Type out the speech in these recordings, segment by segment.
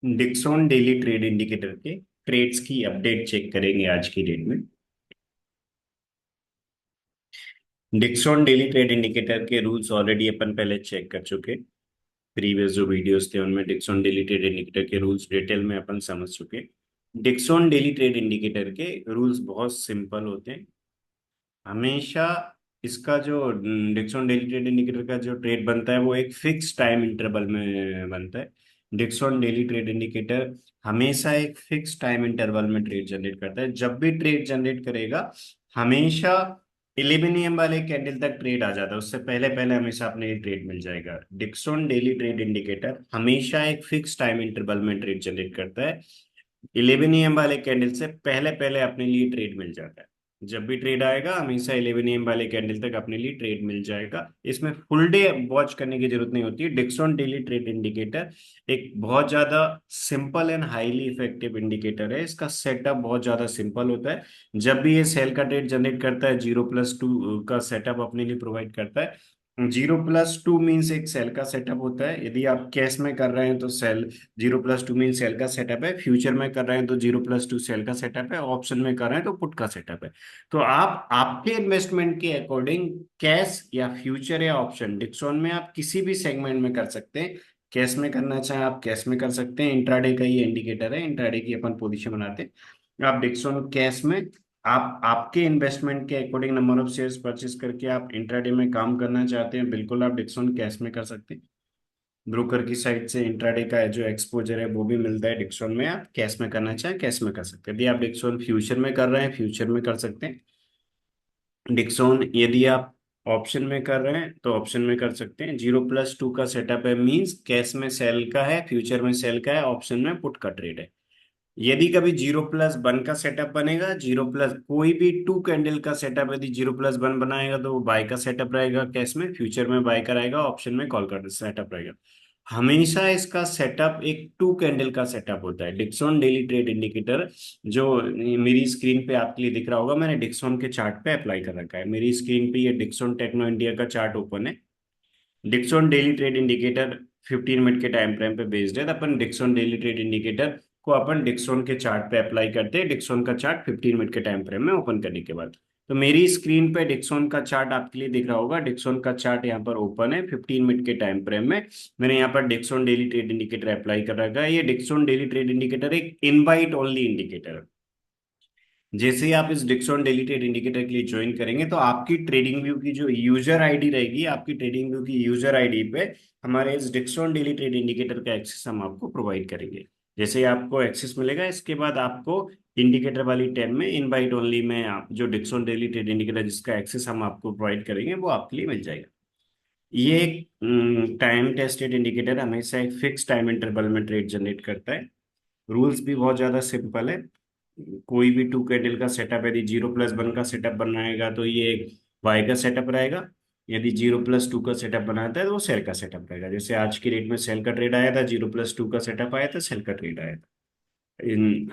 Dixon daily trade indicator के trades की update check करेंगे आज की डेट में। डिक्सॉन डेली ट्रेड इंडिकेटर के रूल्स ऑलरेडी अपन पहले चेक कर चुके। प्रीवियस जो वीडियोस थे उनमें डिक्सॉन डेली ट्रेड इंडिकेटर के रूल्स डिटेल में अपन समझ चुके। डिक्सॉन डेली ट्रेड इंडिकेटर के रूल्स बहुत सिंपल होते हैं। हमेशा इसका जो डिक्सॉन डेली ट्रेड इंडिकेटर का जो ट्रेड बनता है वो एक फिक्स टाइम इंटरवल में बनता है। डिक्सॉन डेली ट्रेड इंडिकेटर हमेशा एक फिक्स टाइम इंटरवल में ट्रेड जनरेट करता है। जब भी ट्रेड जनरेट करेगा हमेशा 11 AM वाले कैंडल तक ट्रेड आ जाता है, उससे पहले पहले हमेशा अपने ये ट्रेड मिल जाएगा। डिक्सॉन डेली ट्रेड इंडिकेटर हमेशा एक फिक्स टाइम इंटरवल में ट्रेड जनरेट करता है। 11 AM वाले कैंडल से पहले पहले अपने लिए ट्रेड मिल जाता है। जब भी ट्रेड आएगा हमेशा 11 AM वाले कैंडल तक अपने लिए ट्रेड मिल जाएगा। इसमें फुल डे वॉच करने की जरूरत नहीं होती है। डिक्सॉन डेली ट्रेड इंडिकेटर एक बहुत ज्यादा simple and highly effective indicator है। इसका सेटअप बहुत ज्यादा सिंपल होता है। जब भी ये सेल का ट्रेड जनरेट करता है 0+2 का सेटअप अपने लिए प्रोवाइड करता है। 0+2 मीन्स एक सेल का सेटअप होता है। यदि आप कैश में कर रहे हैं तो सेल 0+2 मीन सेल का सेटअप है। फ्यूचर में कर रहे हैं तो 0+2 सेल का सेटअप है। ऑप्शन में कर रहे हैं तो पुट का सेटअप है। तो आप आपके इन्वेस्टमेंट के अकॉर्डिंग कैश या फ्यूचर या ऑप्शन डिक्सॉन में आप किसी भी सेगमेंट में कर सकते हैं। कैश में करना चाहे आप कैश में कर सकते हैं। इंट्राडे का ये इंडिकेटर है, इंट्राडे की अपन पोजीशन बनाते हैं। आप डिक्सॉन कैश में आप आपके इन्वेस्टमेंट के according number of shares purchase करके आप इंट्राडे में काम करना चाहते हैं, बिल्कुल आप डिक्सॉन कैश में कर सकते हैं। ब्रोकर की साइड से इंट्राडे का जो एक्सपोजर है वो भी मिलता है डिक्सॉन में। आप कैश में करना चाहें कैश में कर सकते हैं। यदि आप डिक्सॉन फ्यूचर में कर रहे हैं फ्यूचर में कर सकते हैं। डिक्सॉन यदि आप ऑप्शन में कर रहे हैं तो ऑप्शन में कर सकते हैं। 0+2 का सेटअप है मींस कैश में सेल का है, फ्यूचर में सेल का है, ऑप्शन में पुट का ट्रेड है। यदि कभी 0+1 का सेटअप बनेगा, जीरो प्लस कोई भी टू कैंडल का सेटअप यदि 0+1 बनाएगा तो वो बाय का सेटअप रहेगा। कैश में फ्यूचर में बाय का रहेगा, ऑप्शन में कॉल का सेटअप रहेगा। हमेशा इसका सेटअप एक टू कैंडल का सेटअप होता है। डिक्सॉन डेली ट्रेड इंडिकेटर जो मेरी स्क्रीन पे आपके लिए दिख रहा होगा, मैंने डिक्सॉन के चार्ट पे अप्लाई कर रखा है। मेरी स्क्रीन पे ये डिक्सॉन टेक्नो इंडिया का चार्ट ओपन है। Dixon daily trade indicator 15 minute के टाइम फ्रेम पे बेस्ड है। तो अपन डिक्सॉन डेली ट्रेड इंडिकेटर को अपन डिक्सॉन के चार्ट पे अप्लाई करते हैं। डिक्सॉन का चार्ट 15 मिनट के टाइम फ्रेम में ओपन करने के बाद तो मेरी स्क्रीन पे डिक्सॉन का चार्ट आपके लिए दिख रहा होगा। डिक्सॉन का चार्ट यहाँ पर ओपन है 15 मिनट के टाइम फ्रेम में। मैंने यहाँ पर Dixon daily trade indicator apply कर रखा है। ये डिक्सॉन डेली ट्रेड इंडिकेटर एक इनवाइट ओनली इंडिकेटर है। जैसे ही आप इस डिक्सॉन डेली ट्रेड इंडिकेटर के लिए ज्वाइन करेंगे तो आपकी ट्रेडिंग व्यू की जो यूजर आईडी रहेगी, आपकी ट्रेडिंग व्यू की यूजर आईडी पे हमारे इस डिक्सॉन डेली ट्रेड इंडिकेटर का एक्सेस हम आपको प्रोवाइड करेंगे। जैसे ही आपको एक्सेस मिलेगा इसके बाद आपको इंडिकेटर वाली टैब में इनवाइट ओनली में आप जो डिक्सॉन डेली ट्रेड इंडिकेटर जिसका एक्सेस हम आपको प्रोवाइड करेंगे वो आपके लिए मिल जाएगा। ये एक टाइम टेस्टेड इंडिकेटर हमेशा एक फिक्स टाइम इंटरवल में ट्रेड जनरेट करता है। रूल्स भी बहुत ज्यादा सिंपल है। कोई भी टू कैंडल का सेटअप यदि 0+1 का सेटअप बनाएगा तो ये एक बाय का सेटअप रहेगा। यदि 0+2 का सेटअप बनाता है तो वो सेल का सेटअप रहेगा। जैसे आज की डेट में सेल का ट्रेड आया था, 0+2 का सेटअप आया था, सेल का ट्रेड आया था।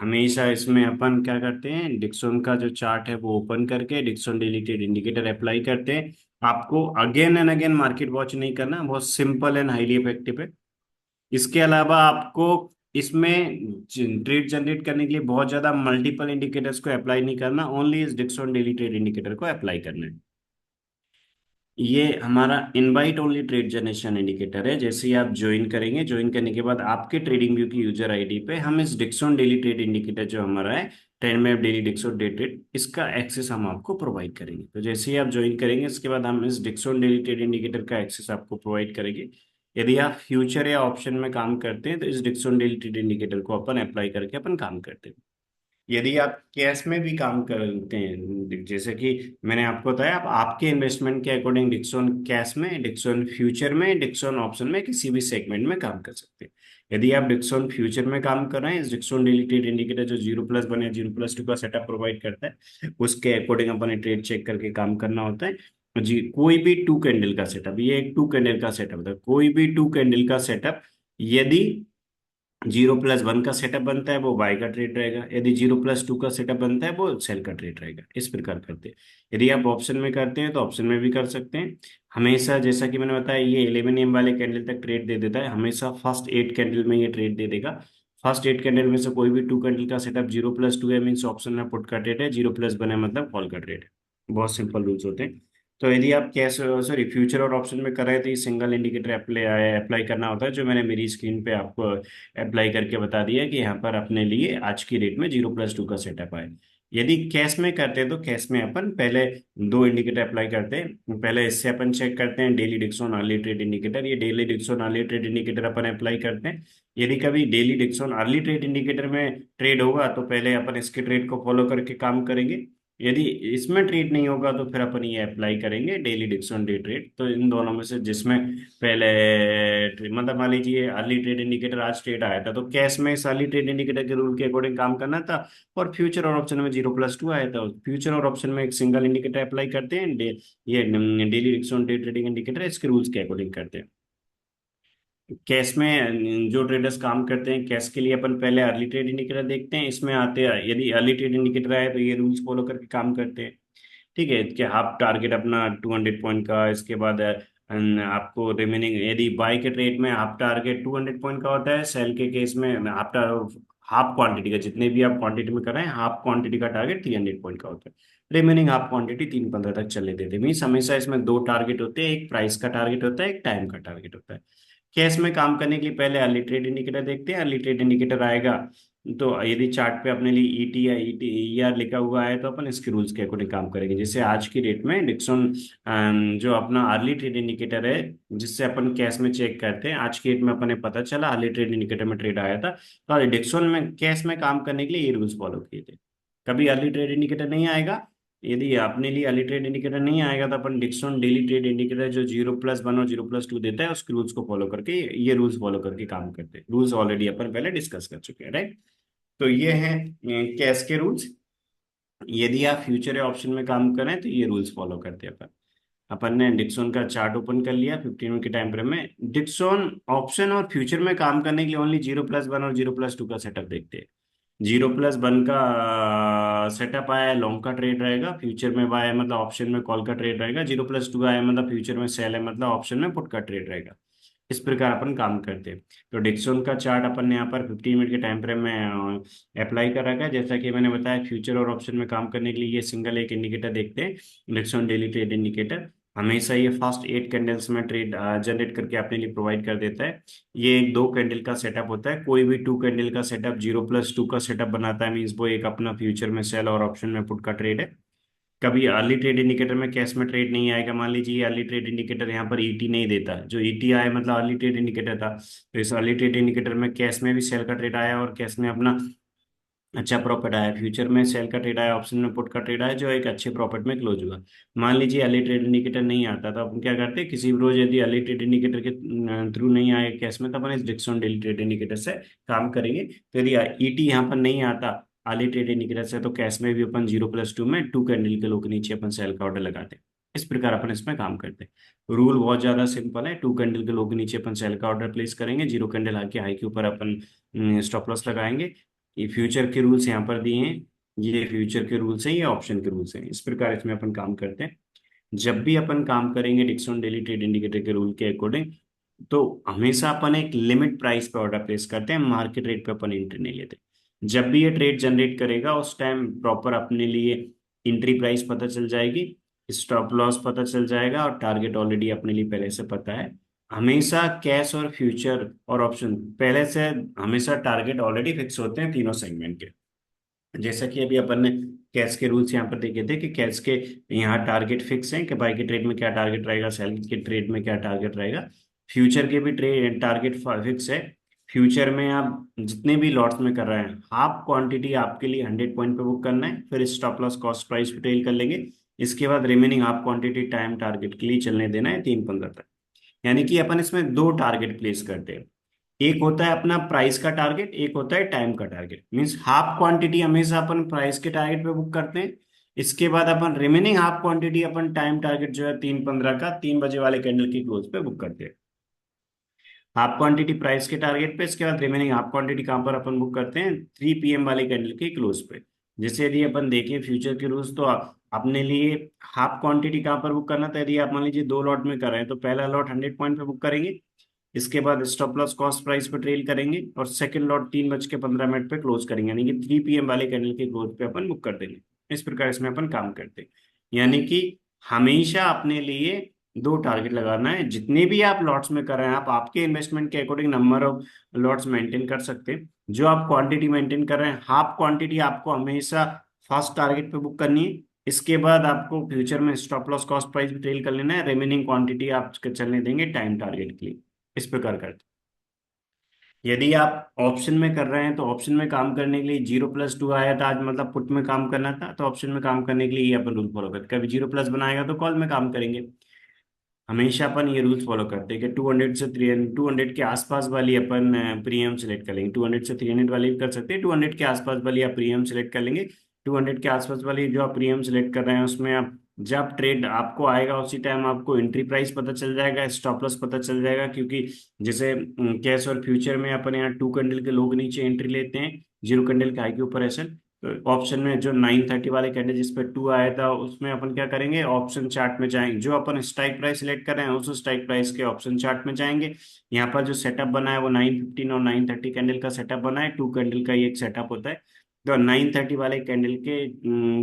हमेशा इसमें अपन क्या करते हैं, डिक्सॉन का जो चार्ट है वो ओपन करके Dixon daily trade indicator apply करते हैं। आपको again and again market watch नहीं करना, बहुत सिंपल एंड हाईली इफेक्टिव है। इसके अलावा आपको इसमें ट्रेड जनरेट करने के लिए बहुत ज्यादा मल्टीपल इंडिकेटर्स को अप्लाई नहीं करना, ओनली इस डिक्सॉन डेली ट्रेड इंडिकेटर को अप्लाई करना है। ये हमारा invite only trade generation indicator है। जैसे ही आप ज्वाइन करेंगे, ज्वाइन करने के बाद आपके ट्रेडिंग व्यू की यूजर आईडी पे हम इस डिक्सॉन डेली ट्रेड इंडिकेटर जो हमारा है 10 minute daily Dixon day trade, इसका एक्सेस हम आपको प्रोवाइड करेंगे। तो जैसे ही आप ज्वाइन करेंगे इसके बाद हम इस डिक्सॉन डेली ट्रेड इंडिकेटर का एक्सेस आपको प्रोवाइड करेंगे। यदि आप फ्यूचर या ऑप्शन में काम करते हैं तो इस डिक्सॉन डेली ट्रेड इंडिकेटर को अपन अप्लाई करके अपन काम करते हैं। यदि आप कैश में भी काम करते हैं जैसे कि मैंने आपको बताया, आप आपके इन्वेस्टमेंट के अकॉर्डिंग डिक्सॉन कैश में, डिक्सॉन फ्यूचर में, डिक्सॉन ऑप्शन में किसी भी सेगमेंट में काम कर सकते हैं। यदि आप डिक्सॉन फ्यूचर में काम कर रहे हैं, इस डिक्सॉन डेली ट्रेड इंडिकेटर जो 0+1 या 0+2 का सेटअप प्रोवाइड करता है उसके अकॉर्डिंग अपने ट्रेड चेक करके काम करना होता है जी। कोई भी टू कैंडल का सेटअप, ये एक टू कैंडल का सेटअप होता है। कोई भी टू कैंडल का सेटअप यदि 0+1 का सेटअप बनता है वो बाय का ट्रेड रहेगा। यदि 0+2 का सेटअप बनता है वो सेल का ट्रेड रहेगा। इस प्रकार करते हैं। यदि आप ऑप्शन में करते हैं तो ऑप्शन में भी कर सकते हैं। हमेशा जैसा कि मैंने बताया ये 11 AM वाले कैंडल तक ट्रेड दे देता है, हमेशा फर्स्ट 8 कैंडल में ये ट्रेड दे देगा। फर्स्ट 8 कैंडल में से कोई भी 2 कैंडल का सेटअप 0+2 है, मीन्स ऑप्शन में पुट का ट्रेड है, 0+1 है मतलब कॉल का ट्रेड है। बहुत सिंपल रूल्स होते हैं। तो यदि आप कैश सॉरी फ्यूचर और ऑप्शन में कर रहे हैं तो ये सिंगल इंडिकेटर अप्लाई करना होता है, जो मैंने मेरी स्क्रीन पे आपको अप्लाई करके बता दिया कि यहाँ पर अपने लिए आज की डेट में 0+2 का सेटअप आए। यदि कैश में करते हैं तो कैश में अपन पहले दो इंडिकेटर अप्लाई करते हैं। पहले इससे अपन चेक करते हैं daily Dixon early trade indicator. ये daily Dixon early trade indicator अपन अप्लाई करते हैं। यदि कभी daily Dixon early trade indicator में ट्रेड होगा तो पहले अपन इसके ट्रेड को फॉलो करके काम करेंगे। यदि इसमें ट्रेड नहीं होगा तो फिर अपन ये अप्लाई करेंगे डेली डिक्सन डे ट्रेड। तो इन दोनों में से जिसमें पहले मतलब मान लीजिए अर्ली ट्रेड इंडिकेटर आज ट्रेड आया था तो कैश में इस अर्ली ट्रेड इंडिकेटर के रूल के अकॉर्डिंग काम करना था। और फ्यूचर और ऑप्शन में 0+2 आया था, फ्यूचर और ऑप्शन में एक सिंगल इंडिकेटर अप्लाई करते हैं, ये daily Dixon day trading indicator इसके रूल्स के अकॉर्डिंग करते हैं। कैश में जो ट्रेडर्स काम करते हैं कैश के लिए अपन पहले अर्ली ट्रेड इंडिकेटर देखते हैं। इसमें आते हैं यदि अर्ली ट्रेड इंडिकेटर आए तो ये रूल्स फॉलो करके काम करते हैं। ठीक है, कि हाफ टारगेट अपना 200 पॉइंट का, इसके बाद आपको रिमेनिंग यदि बाय के ट्रेड में हाफ टारगेट 200 पॉइंट का होता है, सेल के केस में हाफ क्वांटिटी का, जितने भी आप क्वांटिटी में कर रहे हैं हाफ क्वांटिटी का टारगेट 300 पॉइंट का होता है। रिमेनिंग हाफ क्वांटिटी 3-15 तक चले देते हैं। मीन्स हमेशा इसमें दो टारगेट होते हैं, एक प्राइस का टारगेट होता है, एक टाइम का टारगेट होता है। कैश में काम करने के लिए पहले अर्ली ट्रेड इंडिकेटर देखते हैं। अर्ली ट्रेड इंडिकेटर आएगा तो यदि चार्ट पे अपने लिए ईटी या ईटीआर लिखा हुआ है तो अपन इसके रूल्स के अकॉर्डिंग काम करेंगे। जैसे आज की डेट में डिक्सन जो अपना अर्ली ट्रेड इंडिकेटर है जिससे अपन कैश में चेक करते हैं, आज की डेट में अपने पता चला अर्ली ट्रेड इंडिकेटर में ट्रेड आया था तो डिक्सन में कैश में काम करने के लिए ये रूल्स फॉलो किए थे। कभी अर्ली ट्रेड इंडिकेटर नहीं आएगा, यदि अपने लिए अर्ली ट्रेड इंडिकेटर नहीं आएगा तो अपन डिक्सन डेली ट्रेड इंडिकेटर जो 0+1 और 0+2 देता है उसके रूल्स को फॉलो करके, ये रूल्स फॉलो करके काम करते हैं। रूल्स ऑलरेडी अपन पहले डिस्कस कर चुके हैं, राइट। तो ये है कैश के रूल्स। यदि आप फ्यूचर या ऑप्शन में काम करें तो ये रूल्स फॉलो करते हैं अपन। अपन ने डिक्सन का चार्ट ओपन कर लिया 15 मिनट के टाइम फ्रेम में। डिक्सन ऑप्शन और फ्यूचर में काम करने के लिए ओनली 0+1 और 0+2 का सेटअप देखते हैं। 0+1 का सेटअप आया है लॉन्ग का ट्रेड रहेगा, फ्यूचर में बाय है मतलब ऑप्शन में कॉल का ट्रेड रहेगा, 0+2 आया है मतलब फ्यूचर में सेल है मतलब ऑप्शन में पुट का ट्रेड रहेगा। इस प्रकार अपन काम करते हैं। तो डिक्सन का चार्ट अपन ने यहाँ पर 15 मिनट के टाइम फ्रेम में अप्लाई कर रखा है। जैसा कि मैंने बताया फ्यूचर और ऑप्शन में काम करने के लिए ये सिंगल एक इंडिकेटर देखते हैं, डिक्सन डेली ट्रेड इंडिकेटर। हमेशा ये फर्स्ट 8 कैंडल्स में ट्रेड जनरेट करके अपने लिए प्रोवाइड कर देता है। ये एक 2 कैंडल का सेटअप होता है, कोई भी 2 कैंडल का सेटअप 0+2 का सेटअप बनाता है, मीन्स वो एक अपना फ्यूचर में सेल और ऑप्शन में पुट का ट्रेड है। कभी अर्ली ट्रेड इंडिकेटर में कैश में ट्रेड नहीं आएगा। मान लीजिए अर्ली ट्रेड इंडिकेटर यहाँ पर ईटी नहीं देता, जो ईटी आया मतलब अर्ली ट्रेड इंडिकेटर था, तो इस अर्ली ट्रेड इंडिकेटर में कैश में भी सेल का ट्रेड आया और कैश में अपना अच्छा प्रॉफिट आया, फ्यूचर में सेल का ट्रेड आया, ऑप्शन में पुट का ट्रेड आया जो एक अच्छे प्रॉफिट में क्लोज हुआ। मान लीजिए अर्ली ट्रेड इंडिकेटर नहीं आता तो अपन क्या करते हैं, किसी भी रोज यदि अर्ली ट्रेड इंडिकेटर के थ्रू नहीं आए कैश में तो अपन इस डिक्सन डेली ट्रेड इंडिकेटर से काम करेंगे। तो यदि ईटी यहाँ पर नहीं आता अर्ली ट्रेड इंडिकेटर से तो कैश में भी अपन 0+2 में 2 कैंडल के लो के नीचे अपन सेल का ऑर्डर लगाते हैं। इस प्रकार अपन इसमें काम करते हैं। रूल बहुत ज्यादा सिंपल है, 2 कैंडल के लो के नीचे अपन सेल का ऑर्डर प्लेस करेंगे, 0 कैंडल आके हाई के ऊपर अपन स्टॉप लॉस लगाएंगे। ये फ्यूचर के रूल्स यहाँ पर दिए हैं, ये फ्यूचर के रूल्स हैं, ये ऑप्शन के रूल्स हैं। इस प्रकार इसमें अपन काम करते हैं। जब भी अपन काम करेंगे डिक्सन डेली ट्रेड इंडिकेटर के रूल के अकॉर्डिंग तो हमेशा अपन एक लिमिट प्राइस पे ऑर्डर प्लेस करते हैं, मार्केट रेट पे अपन एंट्री नहीं लेते। जब भी ये ट्रेड जनरेट करेगा उस टाइम प्रॉपर अपने लिए एंट्री प्राइस पता चल जाएगी, स्टॉप लॉस पता चल जाएगा और टारगेट ऑलरेडी अपने लिए पहले से पता है। हमेशा कैश और फ्यूचर और ऑप्शन पहले से हमेशा टारगेट ऑलरेडी फिक्स होते हैं तीनों सेगमेंट के। जैसा कि अभी अपन ने कैश के रूल्स यहाँ पर देखे थे कि कैश के यहाँ टारगेट फिक्स हैं कि बाई के ट्रेड में क्या टारगेट रहेगा, सेल के ट्रेड में क्या टारगेट रहेगा। फ्यूचर के भी ट्रेड टारगेट फिक्स है। फ्यूचर में आप जितने भी लॉट्स में कर रहे हैं हाफ क्वांटिटी आपके लिए 100 पॉइंट पे बुक करना है, फिर स्टॉप लॉस कॉस्ट प्राइस पे टेल कर लेंगे। इसके बाद remaining half quantity time target के लिए चलने देना है 3-15 तक। यानी कि अपन इसमें दो टारगेट प्लेस करते हैं, एक होता है अपना प्राइस का टारगेट, एक होता है टाइम का टारगेट। मींस हाफ क्वांटिटी हमेशा अपन प्राइस के टारगेट पे बुक करते हैं। इसके बाद अपन रिमेनिंग हाफ क्वांटिटी अपन टाइम टारगेट जो है 3:15 का 3 बजे वाले कैंडल की क्लोज पे बुक करते हैं। हाफ क्वांटिटी प्राइस के टारगेट पे, इसके बाद रिमेनिंग हाफ क्वांटिटी कहाँ पर अपन बुक करते हैं 3 PM वाले कैंडल के क्लोज पे। जैसे यदि अपन देखें फ्यूचर के रूल्स तो अपने लिए हाफ क्वांटिटी कहाँ पर बुक करना था, यदि आप मान लीजिए 2 लॉट में कर रहे हैं तो पहला लॉट 100 पॉइंट पे बुक करेंगे, इसके बाद स्टॉप लॉस कॉस्ट प्राइस पे ट्रेल करेंगे और सेकंड लॉट 3:15 पे क्लोज करेंगे, यानी कि 3 PM वाले कैंडल के क्लोज पे अपन बुक कर देंगे। इस प्रकार इसमें अपन काम करते हैं। यानी कि हमेशा अपने लिए दो टारगेट लगाना है। जितने भी आप लॉट्स में कर रहे हैं, आप आपके इन्वेस्टमेंट के according number of lots maintain कर सकते हैं। जो आप क्वांटिटी मेंटेन कर रहे हैं, हाफ क्वांटिटी आपको हमेशा फर्स्ट टारगेट पे बुक करनी है। इसके बाद आपको फ्यूचर में स्टॉप लॉस कॉस्ट प्राइस भी ट्रेल कर लेना है, रिमेनिंग क्वांटिटी आप चलने देंगे टाइम टारगेट के लिए। इस प्रकार करते हैं। यदि आप ऑप्शन में कर रहे हैं तो ऑप्शन में काम करने के लिए 0+2 आया था आज, मतलब पुट में काम करना था, तो ऑप्शन में काम करने के लिए ये अपन रूल फॉलो करते हैं। कभी 0+ बनाएगा तो कॉल में काम करेंगे। हमेशा अपन ये रूल्स फॉलो करते हैं कि 200 के आसपास वाली अपन प्रीमियम सेलेक्ट कर लेंगे। 200 से 300 वाली भी कर सकते हैं, 200 के आसपास वाली आप प्रीमियम सेलेक्ट कर लेंगे। 200 के आसपास वाली जो आप प्रीमियम सेलेक्ट कर रहे हैं उसमें आप जब ट्रेड आपको आएगा उसी टाइम आपको एंट्री प्राइस पता चल जाएगा, स्टॉप लॉस पता चल जाएगा। क्योंकि जैसे कैश और फ्यूचर में अपन यहाँ 2 कैंडल के लोग नीचे एंट्री लेते हैं, 0 कैंडल के हाई के ऊपर ऐसे। ऑप्शन में जो 930 वाले कैंडल जिस पे 2 आया था उसमें अपन क्या करेंगे, ऑप्शन चार्ट में जाएंगे। जो अपन स्ट्राइक प्राइस सिलेक्ट कर रहे हैं उस स्ट्राइक प्राइस के ऑप्शन चार्ट में जाएंगे। यहाँ पर जो सेटअप बना है वो 915 और 930 कैंडल का सेटअप बना है। 2 कैंडल का ही एक सेटअप होता है। तो 930 वाले कैंडल के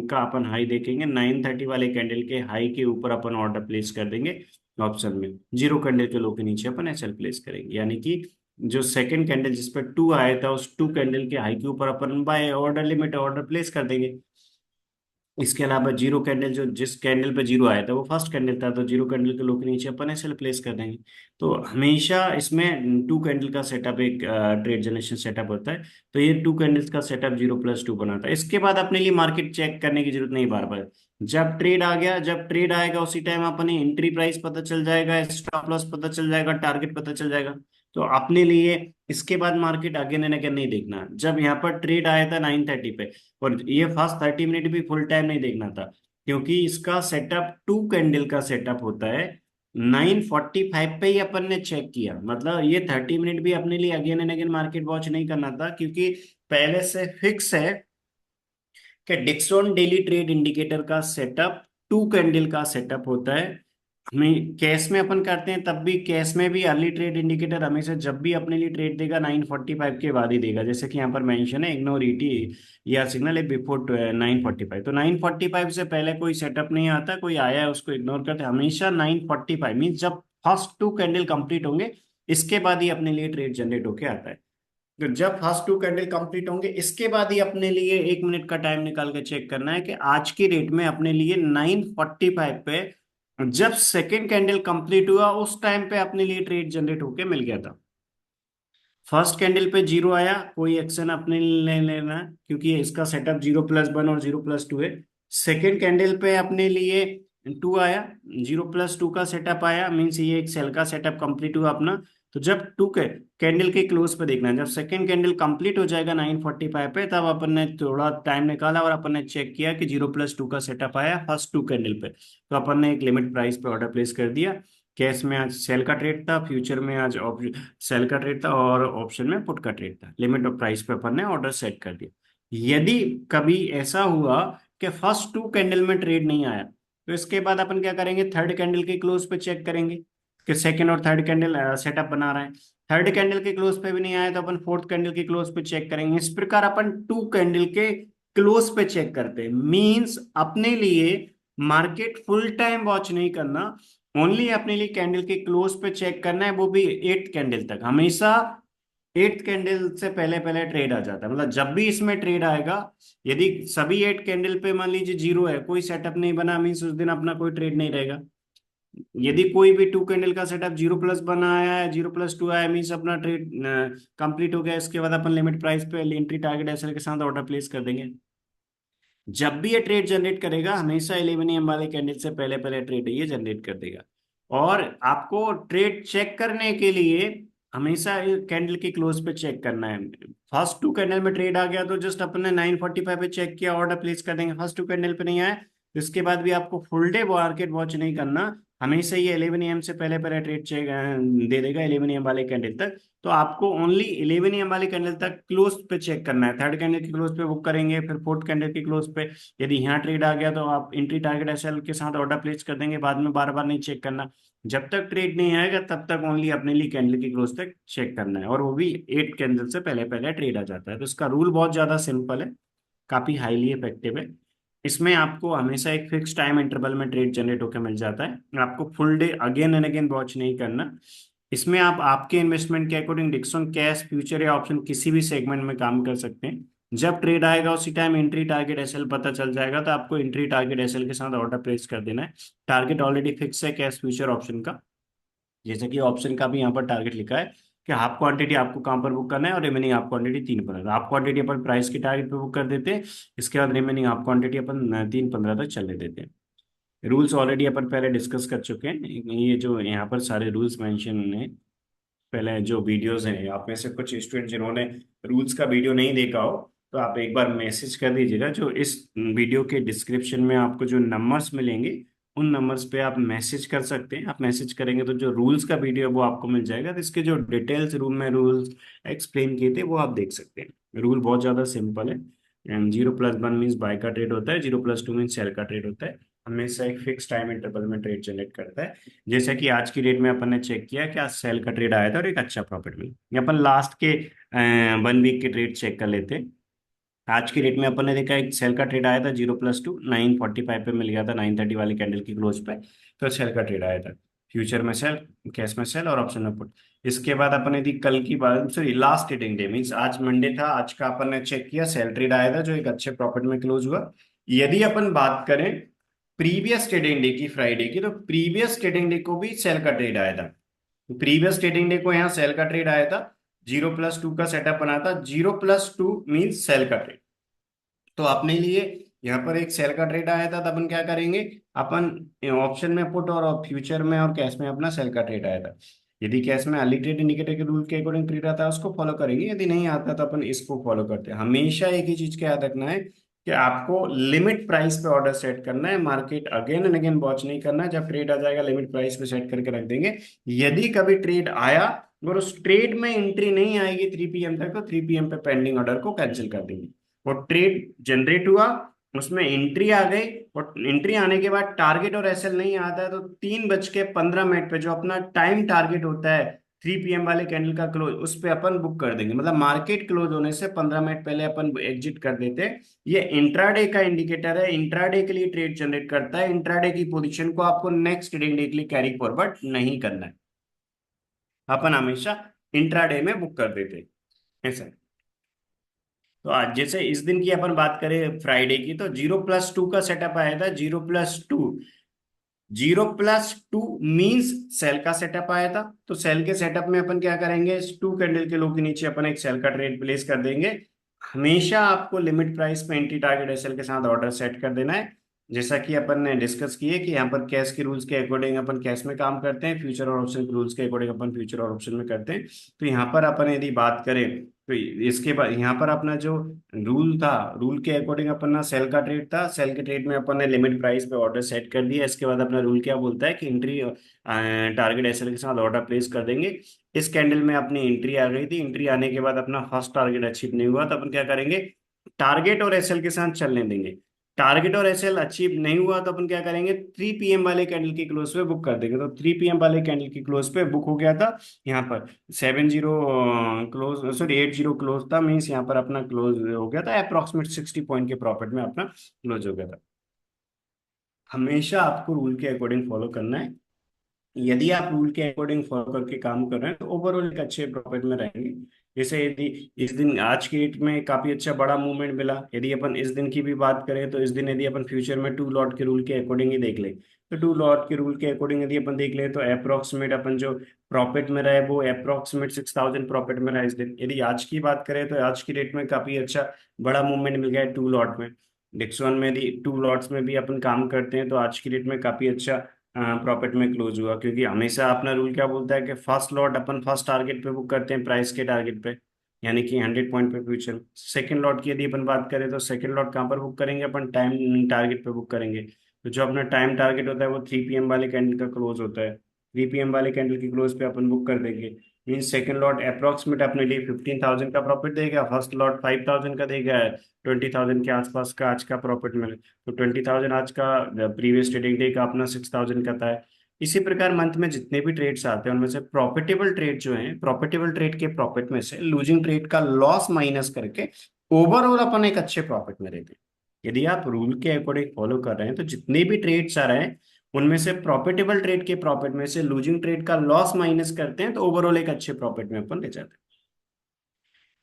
का अपन हाई देखेंगे। 930 वाले कैंडल के हाई के ऊपर अपन ऑर्डर प्लेस कर देंगे ऑप्शन में। 0 कैंडल के लो के नीचे अपन एसएल प्लेस करेंगे। यानी कि जो सेकंड कैंडल जिस पर 2 आया था उस 2 कैंडल के हाई के ऊपर अपन buy order limit order place कर देंगे। इसके अलावा 0 कैंडल जो जिस कैंडल पे 0 आया था वो फर्स्ट कैंडल था, तो 0 कैंडल के लो के नीचे अपन ऐसे प्लेस कर देंगे। तो हमेशा इसमें 2 कैंडल का सेटअप एक ट्रेड जनरेशन सेटअप होता है। तो ये 2 कैंडल्स का सेटअप 0+2 बनाता है। इसके बाद अपने लिए मार्केट चेक करने की जरूरत नहीं बार बार। जब ट्रेड आ गया, जब ट्रेड आएगा उसी टाइम अपने एंट्री प्राइस पता चल जाएगा, स्टॉप लॉस पता चल जाएगा, टारगेट पता चल जाएगा। तो अपने लिए इसके बाद मार्केट अगेन एंड अगेन नहीं देखना। जब यहाँ पर ट्रेड आया था 930 पे, और ये फर्स्ट 30 मिनट भी फुल टाइम नहीं देखना था, क्योंकि इसका सेटअप 2 कैंडल का सेटअप होता है। 945 पे ही अपन ने चेक किया, मतलब ये 30 मिनट भी अपने लिए again and again market watch नहीं करना था, क्योंकि पहले से फिक्स है कि डिक्सॉन डेली ट्रेड इंडिकेटर का सेटअप 2 कैंडल का सेटअप होता है। हमें कैश में अपन करते हैं तब भी, कैश में भी अर्ली ट्रेड इंडिकेटर हमेशा जब भी अपने लिए ट्रेड देगा 945 के बाद ही देगा। जैसे कि यहाँ पर मेंशन है इग्नोर ईटी या सिग्नल है बिफोर 945। तो 945 से पहले कोई सेटअप नहीं आता, कोई आया है उसको इग्नोर करते हैं। हमेशा 945 मीन जब फर्स्ट 2 कैंडल कंप्लीट होंगे इसके बाद ही अपने लिए ट्रेड जनरेट होके आता है। तो जब फर्स्ट 2 कैंडल कंप्लीट होंगे इसके बाद ही अपने लिए 1 मिनट का टाइम निकाल के चेक करना है कि आज की रेट में अपने लिए 945 पे जब सेकेंड कैंडल कंप्लीट हुआ उस टाइम पे अपने लिए ट्रेड जनरेट होके मिल गया था। फर्स्ट कैंडल पे 0 आया, कोई एक्शन अपने लिए नहीं लेना है, क्योंकि इसका सेटअप 0+1 और 0+2 है। सेकेंड कैंडल पे अपने लिए 2 आया, 0+2 का सेटअप आया, मीन्स ये एक सेल का सेटअप कंप्लीट हुआ अपना। तो जब 2 के कैंडल के क्लोज पे देखना है, जब सेकेंड कैंडल कंप्लीट हो जाएगा 945 पे, तब अपन ने थोड़ा टाइम निकाला और अपन ने चेक किया कि 0+2 का सेटअप आया फर्स्ट 2 कैंडल पे। तो अपन ने एक लिमिट प्राइस पे ऑर्डर प्लेस कर दिया। कैश में आज सेल का ट्रेड था, फ्यूचर में आज सेल का ट्रेड था और ऑप्शन में पुट का ट्रेड था। लिमिट और प्राइस पे अपन ने ऑर्डर सेट कर दिया। यदि कभी ऐसा हुआ कि फर्स्ट 2 कैंडल में ट्रेड नहीं आया, तो इसके बाद अपन क्या करेंगे, थर्ड कैंडल के क्लोज पे चेक करेंगे कि सेकंड और थर्ड कैंडल सेटअप बना रहा है। थर्ड कैंडल के क्लोज पे भी नहीं आया तो अपन फोर्थ कैंडल के क्लोज पे चेक करेंगे। इस प्रकार अपन 2 कैंडल के क्लोज पे चेक करते हैं। मींस अपने लिए मार्केट फुल टाइम वॉच नहीं करना, ओनली अपने लिए कैंडल के क्लोज पे चेक करना है, वो भी 8th कैंडल तक। हमेशा 8th कैंडल से पहले पहले ट्रेड आ जाता है, मतलब जब भी इसमें ट्रेड आएगा, यदि सभी 8 कैंडल पे मान लीजिए 0 है, कोई सेटअप नहीं बना, मीन्स उस दिन अपना कोई ट्रेड नहीं रहेगा। यदि कोई भी 2 कैंडल का सेटअप 0+ बनाया है, 0+2 आया, मीन्स अपना ट्रेड कंप्लीट हो गया। इसके बाद अपन लिमिट प्राइस पे एंट्री टारगेट एसएल के साथ ऑर्डर प्लेस कर देंगे। जब भी ये ट्रेड जनरेट करेगा हमेशा 11 AM वाले कैंडल से पहले पहले ट्रेड ये जनरेट कर देगा। और आपको ट्रेड चेक करने के लिए हमेशा कैंडल के क्लोज पे चेक करना है। फर्स्ट 2 कैंडल में ट्रेड आ गया तो जस्ट अपने 945 पे चेक किया, ऑर्डर प्लेस कर देंगे। फर्स्ट 2 कैंडल पे नहीं आया तो इसके बाद भी आपको फुल डे मार्केट वॉच नहीं करना, हमेशा ये 11 AM से पहले पहले ट्रेड चेक दे देगा 11 AM वाले कैंडल तक। तो आपको ओनली 11 AM वाले कैंडल तक क्लोज पे चेक करना है, थर्ड कैंडल के क्लोज पे बुक करेंगे, फिर फोर्थ कैंडल के क्लोज पे यदि यहाँ ट्रेड आ गया तो आप एंट्री टारगेट एसएल के साथ ऑर्डर प्लेस कर देंगे, बाद में बार बार नहीं चेक करना। जब तक ट्रेड नहीं आएगा तब तक ओनली अपने लिए कैंडल की क्लोज तक चेक करना है, और वो भी 8 कैंडल से पहले पहले ट्रेड आ जाता है। तो इसका रूल बहुत ज्यादा सिंपल है, काफी हाईली इफेक्टिव है। इसमें आपको हमेशा एक फिक्स टाइम इंटरवल में ट्रेड जनरेट होकर मिल जाता है, आपको full day again and again watch नहीं करना। इसमें आप आपके इन्वेस्टमेंट के अकॉर्डिंग डिक्सन कैश फ्यूचर या ऑप्शन किसी भी सेगमेंट में काम कर सकते हैं। जब ट्रेड आएगा उसी टाइम एंट्री टारगेट एसएल पता चल जाएगा, तो आपको एंट्री टारगेट एसएल के साथ ऑर्डर प्लेस कर देना है। टारगेट ऑलरेडी फिक्स है कैश फ्यूचर ऑप्शन का, जैसे कि ऑप्शन का भी यहाँ पर टारगेट लिखा है कि हाफ क्वांटिटी आपको कहाँ पर बुक करना है और रिमेनिंग हाफ क्वांटिटी 3 15, तो हाफ क्वांटिटी अपन प्राइस के टारगेट पे बुक कर देते हैं, इसके बाद रिमेनिंग हाफ क्वांटिटी अपन 3 15 तक चलने देते हैं। रूल्स ऑलरेडी अपन पहले डिस्कस कर चुके हैं, ये जो यहाँ पर सारे रूल्स मेंशन है पहले जो वीडियोस हैं, आप में से कुछ स्टूडेंट जिन्होंने रूल्स का वीडियो नहीं देखा हो तो आप एक बार मैसेज कर दीजिएगा, जो इस वीडियो के डिस्क्रिप्शन में आपको जो नंबर्स मिलेंगे उन नंबर्स पे आप मैसेज कर सकते हैं। आप मैसेज करेंगे तो जो रूल्स का वीडियो है वो आपको मिल जाएगा, तो इसके जो डिटेल्स रूल में रूल्स एक्सप्लेन किए थे वो आप देख सकते हैं। रूल बहुत ज़्यादा सिंपल है। 0+1 मीन्स बाय का ट्रेड होता है, 0+2 मीन्स सेल का ट्रेड होता है, हमेशा एक फिक्स टाइम इंटरवल में ट्रेड जनरेट करता है। जैसा कि आज की डेट में अपन ने चेक किया कि आज सेल का ट्रेड आया था और एक अच्छा प्रॉफिट मिला। ये अपन लास्ट के 1 वीक के ट्रेड चेक कर लेते हैं। आज की डेट में अपन ने देखा एक सेल का ट्रेड आया था 0+2, 945 पे मिल गया था 930 वाली कैंडल की क्लोज पे, तो सेल का ट्रेड आया था। फ्यूचर में सेल, कैश में सेल और ऑप्शन में पुट। इसके बाद अपन ने दी कल की बात, sorry last trading day means आज मंडे था, आज का अपन ने चेक किया सेल ट्रेड आया था जो एक अच्छे प्रॉफिट में क्लोज हुआ। यदि अपन बात करें प्रीवियस ट्रेडिंग डे की, फ्राइडे की, तो प्रीवियस ट्रेडिंग डे को भी सेल का ट्रेड आया था। प्रीवियस ट्रेडिंग डे को यहाँ सेल का ट्रेड आया था, 0+2 का सेटअप बना था, 0+2 मीन्स सेल का ट्रेड। तो अपने लिए यहाँ पर एक सेल का ट्रेड आया था, तो अपन क्या करेंगे, अपन ऑप्शन में पुट और फ्यूचर में और कैश में अपना सेल का ट्रेड आया था। यदि कैश में अर्ली ट्रेड इंडिकेटर के रूल के अकॉर्डिंग ट्रेड आता है उसको फॉलो करेंगे, यदि नहीं आता तो अपन इसको फॉलो करते हैं। हमेशा एक ही चीज का याद रखना है कि आपको लिमिट प्राइस पे ऑर्डर सेट करना है, market again and again watch नहीं करना है। जब ट्रेड आ जाएगा लिमिट प्राइस पे सेट करके रख देंगे। यदि कभी ट्रेड आया और उस ट्रेड में एंट्री नहीं आएगी 3 PM तक, तो 3 PM पे पेंडिंग ऑर्डर को कैंसिल कर देंगे। वो ट्रेड जनरेट हुआ, उसमें एंट्री आ गई, और एंट्री आने के बाद टारगेट और एसएल नहीं आता है, तो 3:15 पे जो अपना टाइम टारगेट होता है 3 PM वाले कैंडल का क्लोज, उस पे अपन बुक कर देंगे। मतलब मार्केट क्लोज होने से 15 मिनट पहले अपन एग्जिट कर देते हैं। ये इंट्राडे का इंडिकेटर है, इंट्राडे के लिए ट्रेड जनरेट करता है। इंट्राडे की पोजीशन को आपको नेक्स्ट ट्रेडिंग डे के लिए कैरी फॉरवर्ड नहीं करना है, अपन हमेशा इंट्राडे में बुक कर देते हैं, ऐसा। तो आज जैसे इस दिन की अपन बात करें फ्राइडे की, तो 0+2 का सेटअप आया था, 0+2, 0+2 मीन्स सेल का सेटअप आया था। तो सेल के सेटअप में अपन क्या करेंगे, 2 कैंडल के लो के नीचे अपन एक सेल का ट्रेड प्लेस कर देंगे। हमेशा आपको लिमिट प्राइस पे एंट्री टारगेट एसएल के साथ ऑर्डर सेट कर देना है। जैसा कि अपन ने डिस्कस किए कि यहाँ पर कैश के रूल्स के अकॉर्डिंग अपन कैश में काम करते हैं, फ्यूचर और ऑप्शन के रूल्स के अकॉर्डिंग अपन फ्यूचर और ऑप्शन में करते हैं। तो यहाँ पर अपन यदि बात करें तो इसके बाद यहाँ पर अपना जो रूल था, रूल के अकॉर्डिंग अपन ना सेल का ट्रेड था, सेल के ट्रेड में अपन ने लिमिट प्राइस पे ऑर्डर सेट कर दिया। इसके बाद अपना रूल क्या बोलता है कि एंट्री टारगेट एसएल के साथ ऑर्डर प्लेस कर देंगे। इस कैंडल में अपनी एंट्री आ गई थी, एंट्री आने के बाद अपना फर्स्ट टारगेट अचीव नहीं हुआ, तो अपन क्या करेंगे, टारगेट और एसएल के साथ चलने देंगे। टारगेट और एसएल अचीव नहीं हुआ तो अपन क्या करेंगे, 3 PM वाले कैंडल की क्लोज पे बुक कर देंगे। तो 3 PM वाले कैंडल की क्लोज पे बुक हो गया था यहाँ पर 70 क्लोज, सॉरी 80 क्लोज था, मीन्स यहाँ पर अपना क्लोज हो गया था अप्रोक्सीमेट 60 पॉइंट के प्रॉफिट में अपना क्लोज हो गया था। हमेशा आपको रूल के अकॉर्डिंग फॉलो करना है। यदि आप रूल के अकॉर्डिंग फॉलो करके काम कर रहे हैं तो ओवरऑल एक अच्छे प्रॉफिट में रहेंगे। जैसे यदि इस दिन आज की डेट में काफी अच्छा बड़ा मूवमेंट मिला, यदि अपन इस दिन की भी बात करें तो इस दिन यदि अपन फ्यूचर में 2 लॉट के रूल के अकॉर्डिंग ही देख ले, तो 2 लॉट के रूल के अकॉर्डिंग यदि अपन देख ले तो अप्रोक्सीमेट अपन जो प्रॉफिट में रहे वो अप्रोक्सीमेट 6,000 प्रॉफिट में रहा इस दिन। यदि आज की बात करें तो आज की डेट में काफी अच्छा बड़ा मूवमेंट मिल गया है 2 लॉट में। डिक्सॉन में यदि 2 लॉट्स में भी अपन काम करते हैं तो आज की डेट में काफी अच्छा प्रॉफिट में क्लोज हुआ, क्योंकि हमेशा अपना रूल क्या बोलता है कि फर्स्ट लॉट अपन फर्स्ट टारगेट पे बुक करते हैं प्राइस के टारगेट पे, यानी कि 100 पॉइंट पे फ्यूचर। सेकंड लॉट की यदि अपन बात करें तो सेकंड लॉट कहाँ पर बुक करेंगे, अपन टाइम टारगेट पे बुक करेंगे। तो जो अपना टाइम टारगेट होता है वो 3 PM वाले कैंडल का क्लोज होता है, 3 PM वाले कैंडल की क्लोज पे अपन बुक कर देंगे। मीन्स सेकंड लॉट अप्रोक्सीमेट अपने लिए 15,000 का प्रॉफिट देगा, फर्स्ट लॉट 5,000 का देगा, 20,000 के आसपास का आज का प्रॉफिट मिले। तो 20,000 आज का, प्रीवियस ट्रेडिंग डे का अपना 6,000 का था। इसी प्रकार मंथ में जितने भी ट्रेड्स आते हैं उनमें से प्रॉफिटेबल ट्रेड जो है, प्रॉफिटेबल ट्रेड के प्रॉफिट में से लूजिंग ट्रेड का लॉस माइनस करके ओवरऑल अपन एक अच्छे प्रॉफिट में रहते हैं। यदि आप रूल के अकॉर्डिंग फॉलो कर रहे हैं तो जितने भी ट्रेड्स आ रहे हैं उनमें से प्रॉफिटेबल ट्रेड के प्रॉफिट में से लूजिंग ट्रेड का लॉस माइनस करते हैं तो ओवरऑल एक अच्छे प्रॉफिट में अपन ले जाते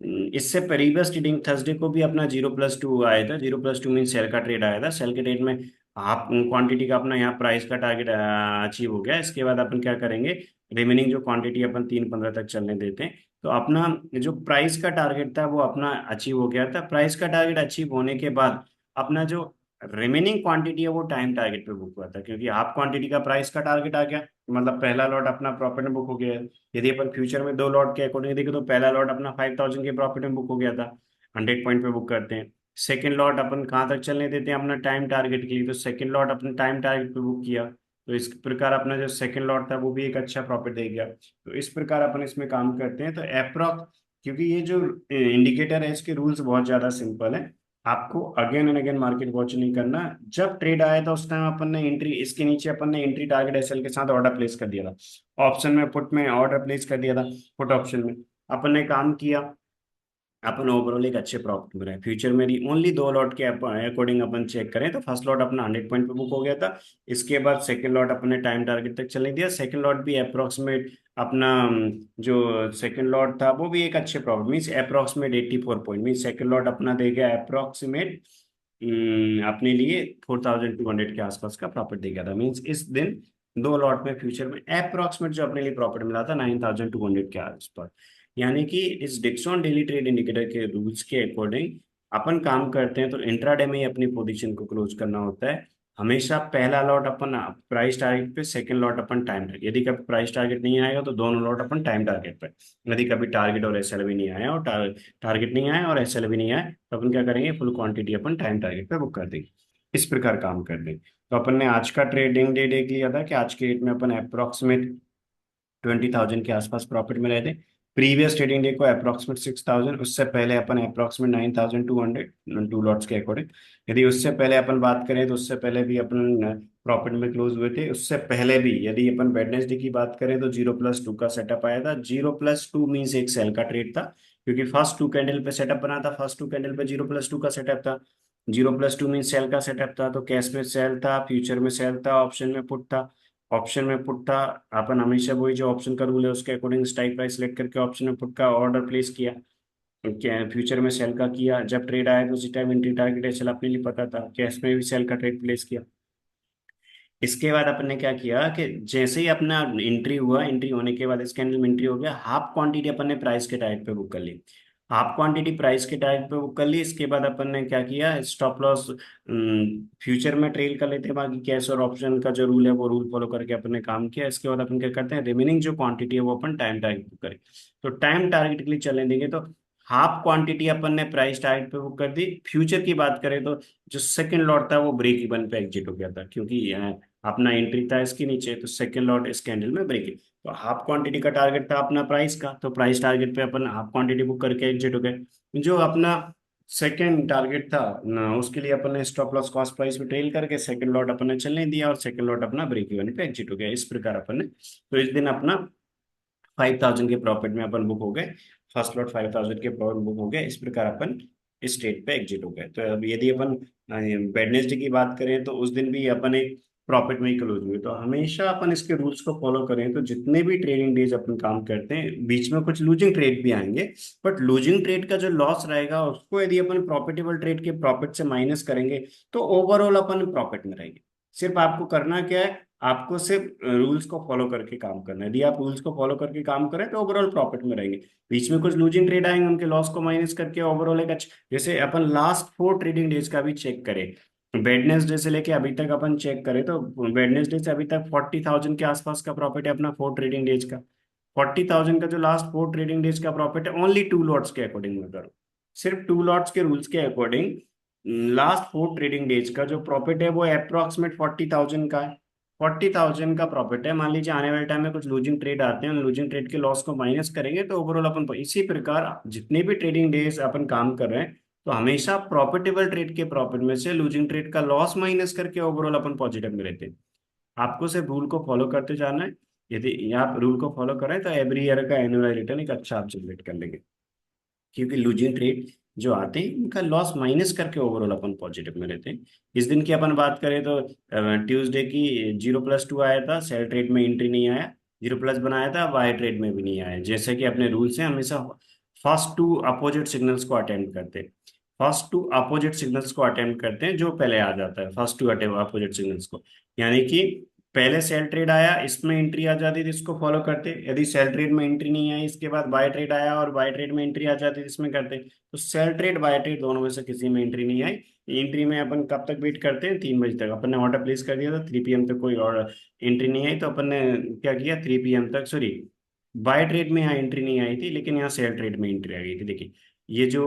हैं। इससे प्रीवियस ट्रेडिंग थर्सडे को भी अपना 0+2 आया था, 0+2 मीन सेल का ट्रेड आया था। सेल के ट्रेड में आप क्वांटिटी का अपना यहाँ प्राइस का टारगेट अचीव हो गया। इसके बाद अपन क्या करेंगे, रिमेनिंग जो क्वांटिटी अपन 3:15 तक चलने देते हैं। तो अपना जो प्राइस का टारगेट था वो अपना अचीव हो गया था। प्राइस का टारगेट अचीव होने के बाद अपना जो रिमेनिंग क्वांटिटी है वो टाइम टारगेट पे बुक हुआ था, क्योंकि हाफ क्वांटिटी का प्राइस का टारगेट आ गया, मतलब पहला लॉट अपना प्रॉफिट में बुक हो गया। यदि अपन फ्यूचर में 2 लॉट के अकॉर्डिंग देखें तो पहला लॉट अपना 5,000 के प्रॉफिट में बुक हो गया था, 100 पॉइंट पे बुक करते हैं। सेकेंड लॉट अपन कहाँ तक चलने देते हैं अपना टाइम टारगेट के लिए, तो सेकेंड लॉट अपने टाइम टारगेट पे बुक किया। तो इस प्रकार अपना जो सेकेंड लॉट था वो भी एक अच्छा प्रॉफिट दे गया। तो इस प्रकार अपन इसमें काम करते हैं। तो अप्रॉक्स, क्योंकि ये जो इंडिकेटर है इसके रूल्स बहुत ज्यादा सिंपल है, आपको again and again market watch नहीं करना। जब ट्रेड आया था उस टाइम अपन ने एंट्री, इसके नीचे अपन ने एंट्री टारगेट एसएल के साथ ऑर्डर प्लेस कर दिया था, ऑप्शन में पुट में ऑर्डर प्लेस कर दिया था, पुट ऑप्शन में अपन ने काम किया। अपन ओवरऑल एक अच्छे प्रॉफिट में रहे। फ्यूचर में ओनली 2 लॉट के अकॉर्डिंग अपन चेक करें तो फर्स्ट लॉट अपना 100 पॉइंट पे बुक हो गया था। इसके बाद सेकंड लॉट अपने टाइम टारगेट तक चलने दिया। सेकंड लॉट भी अप्रोक्सीमेट अपना जो सेकंड लॉट था वो भी एक अच्छे profit, means approximate 84 point, means second lot अपना दे गया अप्रोक्सीमेट अपने लिए 4,200 के आसपास का प्रॉफिट दे गया था। मीन्स इस दिन 2 लॉट में फ्यूचर में अप्रोक्सीमेट जो अपने लिए प्रॉफिट मिला था 9,200 के आसपास। यानी कि इस डिक्सॉन डेली ट्रेड इंडिकेटर के रूल्स के अकॉर्डिंग अपन काम करते हैं तो इंट्राडे में ही अपनी पोजीशन को क्लोज करना होता है। हमेशा पहला लॉट अपन प्राइस टारगेट पे, सेकंड लॉट अपन टाइम टारगेट। यदि कभी प्राइस टारगेट नहीं आएगा तो दोनों लॉट अपन टाइम टारगेट पे। यदि कभी टारगेट और एसएल भी नहीं आया और टारगेट नहीं आया और एसएल भी नहीं आया तो अपन क्या करेंगे, फुल क्वांटिटी अपन टाइम टारगेट पे बुक कर देंगे। इस प्रकार काम कर देंगे। तो अपन ने आज का ट्रेडिंग डे देख लिया था कि आज के डेट में अपन अप्रोक्सीमेट 20,000 के आसपास प्रॉफिट में रहे थे। प्रीवियस ट्रेडिंग डे को अप्रोक्सीमेट 6,000, उससे पहले अपन अप्रोक्सीमेट 9,200 2 लॉट्स के अकॉर्डिंग। यदि उससे पहले अपन बात करें तो उससे पहले भी अपन प्रॉफिट में क्लोज हुए थे। उससे पहले भी यदि अपन वेडनेसडे की बात करें तो 0+2 का सेटअप आया था। 0+2 मीन्स एक सेल का ट्रेड था, क्योंकि फर्स्ट 2 कैंडल पे सेटअप बना था, फर्स्ट 2 कैंडल पे 0+2 का सेटअप था। 0+2 मीन्स सेल का सेटअप था, तो कैश में सेल था, फ्यूचर में सेल था, ऑप्शन में पुट था। ऑप्शन में पुट था, अपन हमेशा वही जो ऑप्शन का रूल है उसके अकॉर्डिंग स्ट्राइक प्राइस सेलेक्ट करके ऑप्शन में पुट का ऑर्डर प्लेस किया। क्या फ्यूचर में सेल का किया, जब ट्रेड आया तो उसी टाइम एंट्री टारगेट एसएल अपने लिए पता था, कैश में भी सेल का ट्रेड प्लेस किया। इसके बाद अपन ने क्या किया कि जैसे ही अपना एंट्री हुआ, एंट्री होने के बाद इस कैंडल में एंट्री हो गया, हाफ क्वांटिटी अपन ने प्राइस के टारगेट पे बुक कर ली। हाफ क्वांटिटी प्राइस के टारगेट पे बुक कर ली। इसके बाद अपन ने क्या किया, स्टॉप लॉस फ्यूचर में ट्रेल कर लेते हैं, बाकी कैश और ऑप्शन का जो रूल है वो रूल फॉलो करके अपन ने काम किया। इसके बाद अपन क्या करते हैं, रिमेनिंग जो क्वांटिटी है वो अपन टाइम टारगेट बुक करें। तो टाइम टारगेट के लिए चलने देंगे तो हाफ क्वांटिटी अपन ने प्राइस टारगेट पे बुक कर दी। फ्यूचर की बात करें तो जो सेकंड लॉट था वो ब्रेक इवन पे एग्जिट हो गया था, क्योंकि अपना एंट्री था इसके नीचे, तो सेकंड लॉट इस कैंडल में ब्रेक। तो हाफ क्वांटिटी का टारगेट था अपना प्राइस का, तो प्राइस टारगेट पे अपन हाफ क्वांटिटी बुक करके एग्जिट हो गए। जो अपना सेकंड टारगेट था न, उसके लिए अपन ने स्टॉप लॉस कॉस्ट प्राइस पे ट्रेल करके सेकंड लॉट अपन ने चलने दिया और सेकंड लॉट अपना ब्रेक इवन पे एग्जिट हो गया। इस प्रकार अपन ने, तो इस दिन अपना 5,000 के प्रॉफिट में अपन बुक हो गए। फर्स्ट लॉट 5,000 के प्रॉफिट बुक हो गए। इस प्रकार अपन इस स्टेट पे एग्जिट हो गए। तो अब यदि अपन वेडनेसडे की बात करें तो उस दिन भी अपन एक प्रॉफिट में ही क्लोज हुए। तो हमेशा अपन इसके रूल्स को फॉलो करें तो जितने भी ट्रेडिंग डेज अपन काम करते हैं बीच में कुछ लूजिंग ट्रेड भी आएंगे, बट लूजिंग ट्रेड का जो लॉस रहेगा उसको यदि अपन प्रॉफिटेबल ट्रेड के प्रॉफिट से माइनस करेंगे तो ओवरऑल अपन प्रॉफिट में रहेंगे। सिर्फ आपको करना क्या है, आपको सिर्फ रूल्स को फॉलो करके काम करना है। यदि आप रूल्स को फॉलो करके काम करें तो ओवरऑल प्रॉफिट में रहेंगे। बीच में कुछ लूजिंग ट्रेड आएंगे, उनके लॉस को माइनस करके ओवरऑल एक अच्छा, जैसे अपन लास्ट 4 ट्रेडिंग डेज का भी चेक करें, वेडनेसडे से लेके अभी तक अपन चेक करें तो वेडनेसडे से अभी तक 40,000 के आसपास का प्रॉफिट है अपना 4 ट्रेडिंग डेज का। 40,000 का जो लास्ट 4 ट्रेडिंग डेज का प्रॉफिट है ओनली 2 लॉट्स के अकॉर्डिंग में करो, सिर्फ 2 लॉट्स के रूल्स के अकॉर्डिंग लास्ट 4 ट्रेडिंग डेज का जो प्रॉफिट है वो अप्रोक्सीमेट 40,000 का है। 40,000 का प्रॉफिट है। मान लीजिए आने वाले टाइम में कुछ लूजिंग ट्रेड आते हैं, लूजिंग ट्रेड के लॉस को माइनस करेंगे तो ओवरऑल अपन इसी प्रकार जितने भी ट्रेडिंग डेज अपन काम कर रहे हैं तो हमेशा प्रॉफिटेबल ट्रेड के प्रॉफिट में से लूजिंग ट्रेड का लॉस माइनस करके ओवरऑल अपन पॉजिटिव में रहते हैं। आपको सिर्फ रूल को फॉलो करते जाना है। यदि आप रूल को फॉलो करें तो एवरी ईयर का एनुअल रिटर्न एक अच्छा आप जनरेट कर लेंगे, क्योंकि लूजिंग ट्रेड जो आते हैं उनका लॉस माइनस करके ओवरऑल अपन पॉजिटिव में रहते हैं। इस दिन की अपन बात करें तो ट्यूसडे की 0+2 आया था, सेल ट्रेड में एंट्री नहीं आया। 0+ बनाया था, बाय ट्रेड में भी नहीं आया। जैसे कि अपने रूल से हमेशा फर्स्ट टू अपोजिट सिग्नल्स को अटेम्प्ट करते हैं। फर्स्ट टू अपोजिट सिग्नल्स को अटेम्प्ट करते हैं, जो पहले आ जाता है फर्स्ट टू अपोजिट सिग्नल्स को। यानी कि पहले सेल ट्रेड आया, इसमें एंट्री आ जाती थी, इसको फॉलो करते। यदि सेल ट्रेड में एंट्री नहीं आई, इसके बाद बाय ट्रेड आया और बाय ट्रेड में एंट्री आ जाती थी, इसमें करते। तो सेल ट्रेड बाय ट्रेड दोनों में से किसी में एंट्री नहीं आई। एंट्री में अपन कब तक वेट करते हैं? 3 बजे तक। अपन ने ऑर्डर प्लेस कर दिया था, 3 PM तक कोई और एंट्री नहीं आई, तो अपन ने क्या किया, 3 PM तक, सॉरी, बाय ट्रेड में यहाँ एंट्री नहीं आई थी लेकिन यहाँ सेल ट्रेड में एंट्री आ गई थी। देखिए ये जो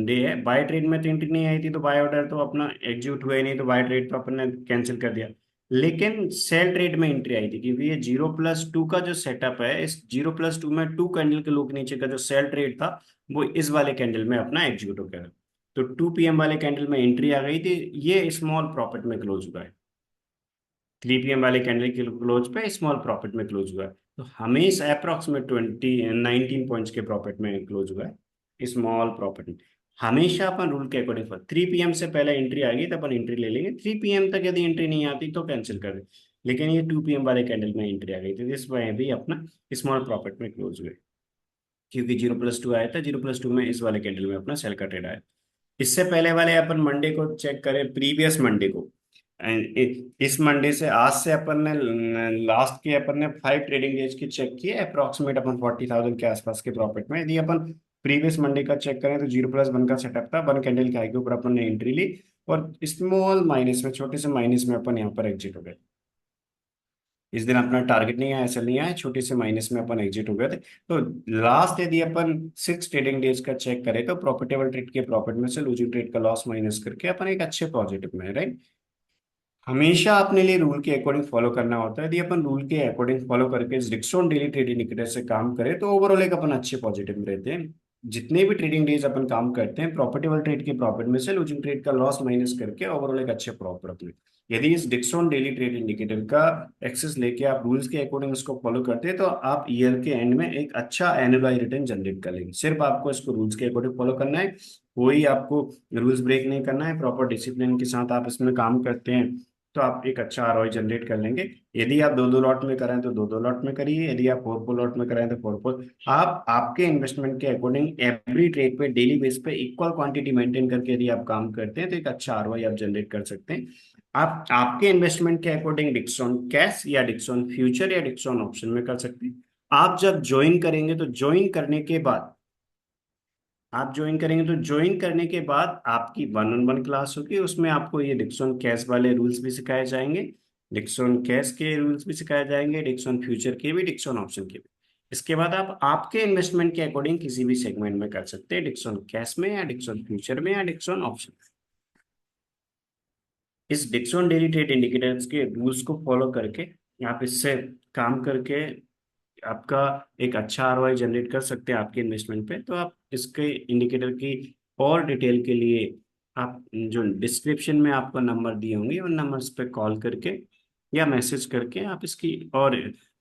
डे है, बाय ट्रेड में तो एंट्री नहीं आई थी तो बाय ऑर्डर तो अपना एग्जीक्यूट हुआ ही नहीं, तो बाय ट्रेड तो अपन ने कैंसिल कर दिया। लेकिन सेल ट्रेड में एंट्री आई थी, क्योंकि ये 0+2 का जो सेटअप है, इस 0+2 में 2 कैंडल के लोग नीचे का जो सेल ट्रेड था वो इस वाले कैंडल में अपना एग्जीक्यूट हो गया। तो 2 PM वाले कैंडल में एंट्री आ गई थी, ये स्मॉल प्रॉफिट में क्लोज हुआ है। 3 PM वाले कैंडल के क्लोज पे स्मॉल प्रॉफिट में क्लोज हुआ है। तो हमेशा अप्रोक्सीमेट 19 पॉइंट्स के प्रॉफिट में क्लोज हुआ है, स्मॉल प्रॉफिट में। हमेशा अपन रूल के अकॉर्डिंग 3 PM से पहले एंट्री आ गई तो अपन एंट्री ले लेंगे, 3 PM तक यदि एंट्री नहीं आती तो कैंसिल कर दे। लेकिन ये 2 PM वाले कैंडल में एंट्री आ गई थी, इस वजह भी अपना स्मॉल प्रॉफिट में क्लोज हुए, क्योंकि 0+2 आया था। 0+2 में इस वाले कैंडल में अपना सेल का ट्रेड आया। इससे पहले वाले अपन मंडे को चेक करें, प्रीवियस मंडे को। इस मंडे से आज से अपन ने लास्ट के अपन ने 5 ट्रेडिंग डेज की चेक किए, अप्रोक्सीमेट अपन 40,000 के आसपास के प्रॉफिट में। यदि अपन प्रीवियस मंडे का चेक करें तो 0+1 का सेटअप था, 1 कैंडल के हाई के ऊपर अपन ने एंट्री ली और स्मॉल माइनस में, छोटे से माइनस में अपन यहाँ पर एग्जिट हो गए। इस दिन अपना टारगेट नहीं आया, ऐसा नहीं आया, छोटे से माइनस में अपन एग्जिट हो गए थे। तो लास्ट यदि अपन 6 ट्रेडिंग डेज का चेक करें तो प्रॉफिटेबल ट्रेड के प्रॉफिट में से लूजिंग ट्रेड का लॉस माइनस करके अपन एक अच्छे पॉजिटिव में है, राइट। हमेशा अपने लिए रूल के अकॉर्डिंग फॉलो करना होता है। यदि अपन रूल के अकॉर्डिंग फॉलो करके डिक्सोन डेली ट्रेड इंडिकेटर से काम करें तो ओवरऑल एक अपन अच्छे पॉजिटिव में रहते हैं। जितने भी ट्रेडिंग डेज अपन काम करते हैं, प्रॉफिटेबल ट्रेड के प्रॉफिट में से लूजिंग ट्रेड का लॉस माइनस करके ओवरऑल एक अच्छे प्रॉफिट अपने। यदि इस डिक्सोन डेली ट्रेड इंडिकेटर का एक्सेस लेके आप रूल्स के अकॉर्डिंग इसको फॉलो करते हैं तो आप ईयर के एंड में एक अच्छा एनुअल रिटर्न जनरेट कर लेंगे। सिर्फ आपको इसको रूल्स के अकॉर्डिंग फॉलो करना है, कोई आपको रूल्स ब्रेक नहीं करना है। प्रॉपर डिसिप्लिन के साथ आप इसमें काम करते हैं तो आप एक अच्छा आरओआई जनरेट कर लेंगे। यदि आप दो दो लॉट में कराएं तो दो दो लॉट में करिए, यदि आप 4 4 लॉट में कराएं तो 4 4। आप आपके इन्वेस्टमेंट के अकॉर्डिंग एवरी ट्रेड पे डेली बेस पे इक्वल क्वांटिटी मेंटेन करके यदि आप काम करते हैं तो एक अच्छा आरओआई आप जनरेट कर सकते हैं। आप आपके इन्वेस्टमेंट के अकॉर्डिंग डिक्सॉन कैश या डिक्सॉन फ्यूचर या डिक्सॉन ऑप्शन में कर सकते हैं। आप जब ज्वाइन करेंगे तो ज्वाइन करने के बाद, आप ज्वाइन करेंगे तो ज्वाइन करने के बाद आपकी 1 on 1 क्लास होगी, उसमें आपको ये डिक्सॉन कैश वाले रूल्स भी सिखाए जाएंगे, डिक्सॉन कैश के रूल्स भी सिखाए जाएंगे, डिक्सॉन फ्यूचर के भी, डिक्सॉन ऑप्शन के भी। इसके बाद आप आपके इन्वेस्टमेंट के अकॉर्डिंग किसी भी सेगमेंट में कर सकते हैं, डिक्सॉन कैश में या डिक्सॉन फ्यूचर में या डिक्सॉन ऑप्शन। इस डिक्सॉन डेली ट्रेड इंडिकेटर्स के रूल्स को फॉलो करके आप इससे काम करके आपका एक अच्छा आरओआई जनरेट कर सकते हैं आपके इन्वेस्टमेंट पे। तो आप इसके इंडिकेटर की और डिटेल के लिए आप जो डिस्क्रिप्शन में आपको नंबर दिए होंगे उन नंबर्स पे कॉल करके या मैसेज करके आप इसकी और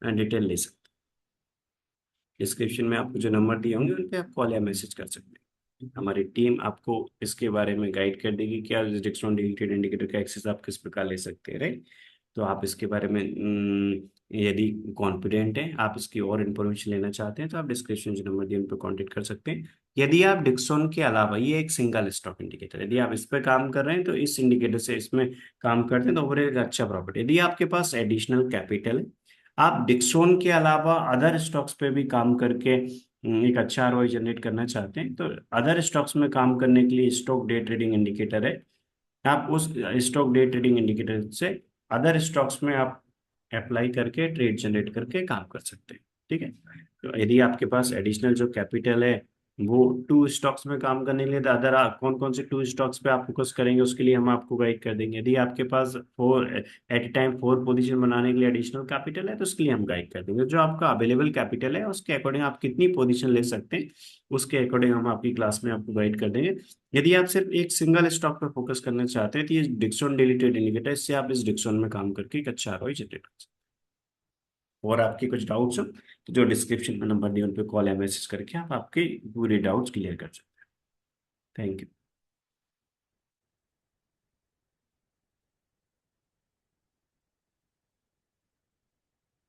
डिटेल ले सकते हैं। डिस्क्रिप्शन में आपको जो नंबर दिए होंगे उन पे आप कॉल या मैसेज कर सकते हैं। हमारी टीम आपको इसके बारे में गाइड कर देगी क्या डिस्काउंट डिलीटेड इंडिकेटर का एक्सेस आप किस प्रकार ले सकते हैं, राइट। तो आप इसके बारे में यदि कॉन्फिडेंट हैं, आप इसकी और इन्फॉर्मेशन लेना चाहते हैं तो आप डिस्क्रिप्शन जो नंबर दिए उन पर कॉन्टेक्ट कर सकते हैं। यदि आप डिक्सॉन के अलावा, ये एक सिंगल स्टॉक इंडिकेटर, यदि आप इस पर काम कर रहे हैं तो इस इंडिकेटर से इसमें काम करते हैं तो ओवरऑल एक अच्छा प्रॉफिट। यदि आपके पास एडिशनल कैपिटल है, आप डिक्सोन के अलावा अदर स्टॉक्स पे भी काम करके एक अच्छा आरओआई जनरेट करना चाहते हैं तो अदर स्टॉक्स में काम करने के लिए स्टॉक डे ट्रेडिंग इंडिकेटर है। आप उस स्टॉक डे ट्रेडिंग इंडिकेटर से अदर स्टॉक्स में आप अप्लाई करके ट्रेड जनरेट करके काम कर सकते हैं, ठीक है। तो यदि आपके पास एडिशनल जो कैपिटल है वो टू स्टॉक्स में काम करने के लिए अदर कौन कौन से टू स्टॉक्स पे आप फोकस करेंगे उसके लिए हम आपको गाइड कर देंगे। यदि आपके पास four at a time four position बनाने के लिए एडिशनल कैपिटल है तो उसके लिए हम गाइड कर देंगे। जो आपका अवेलेबल कैपिटल है उसके अकॉर्डिंग आप कितनी पोजीशन ले सकते हैं उसके अकॉर्डिंग हम आपकी क्लास में आपको गाइड कर देंगे। यदि आप सिर्फ एक सिंगल स्टॉक पर फोकस करना चाहते हैं तो ये डिक्सॉन डेली ट्रेड इंडिकेटर, इससे आप इस डिक्सॉन में काम करके एक अच्छा ROI जनरेट कर सकते हैं। और आपके कुछ डाउट्स हो तो जो डिस्क्रिप्शन में नंबर दिए उन पे कॉल या मैसेज करके आप आपके पूरे डाउट्स क्लियर कर सकते हैं। Thank you.